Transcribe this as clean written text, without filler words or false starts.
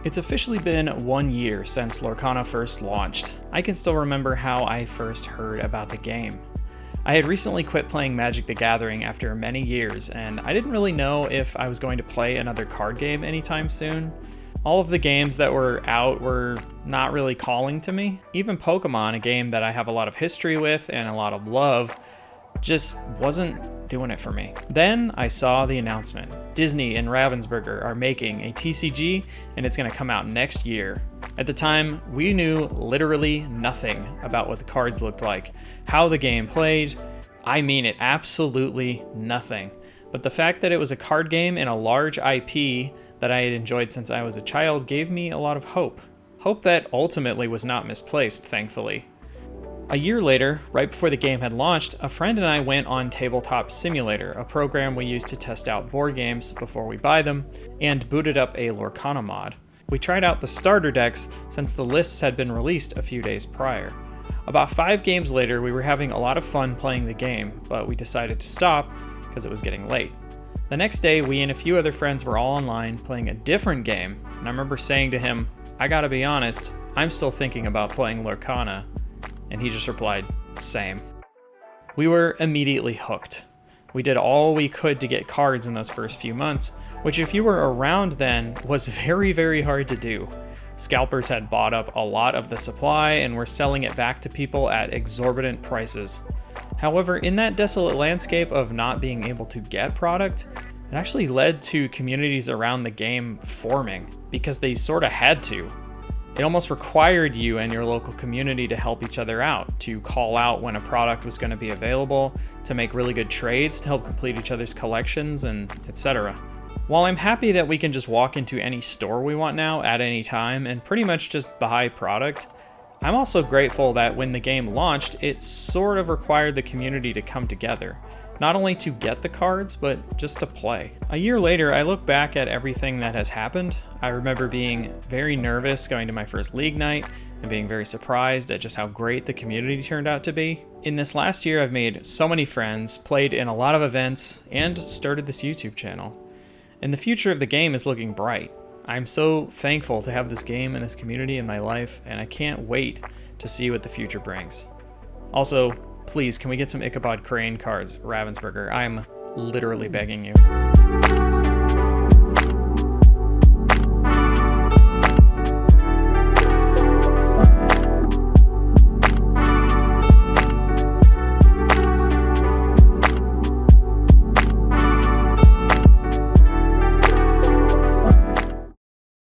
It's officially been 1 year since Lorcana first launched. I can still remember how I first heard about the game. I had recently quit playing Magic the Gathering after many years, and I didn't really know if I was going to play another card game anytime soon. All of the games that were out were not really calling to me. Even Pokemon, a game that I have a lot of history with and a lot of love, just wasn't doing it for me. Then I saw the announcement. Disney and Ravensburger are making a TCG and it's going to come out next year. At the time, we knew literally nothing about what the cards looked like, how the game played. I mean it, absolutely nothing. But the fact that it was a card game and a large IP that I had enjoyed since I was a child gave me a lot of hope. Hope that ultimately was not misplaced, thankfully. A year later, right before the game had launched, a friend and I went on Tabletop Simulator, a program we use to test out board games before we buy them, and booted up a Lorcana mod. We tried out the starter decks since the lists had been released a few days prior. About 5 games later, we were having a lot of fun playing the game, but we decided to stop because it was getting late. The next day, we and a few other friends were all online playing a different game, and I remember saying to him, "I gotta be honest, I'm still thinking about playing Lorcana." And he just replied, "Same." We were immediately hooked. We did all we could to get cards in those first few months, which if you were around then was very, very hard to do. Scalpers had bought up a lot of the supply and were selling it back to people at exorbitant prices. However, in that desolate landscape of not being able to get product, it actually led to communities around the game forming because they sort of had to. It almost required you and your local community to help each other out, to call out when a product was going to be available, to make really good trades to help complete each other's collections, and etc. While I'm happy that we can just walk into any store we want now at any time and pretty much just buy product, I'm also grateful that when the game launched, it sort of required the community to come together. Not only to get the cards, but just to play. A year later, I look back at everything that has happened. I remember being very nervous going to my first league night and being very surprised at just how great the community turned out to be. In this last year, I've made so many friends, played in a lot of events, and started this YouTube channel. And the future of the game is looking bright. I'm so thankful to have this game and this community in my life, and I can't wait to see what the future brings. Also, please, can we get some Ichabod Crane cards, Ravensburger? I'm literally begging you.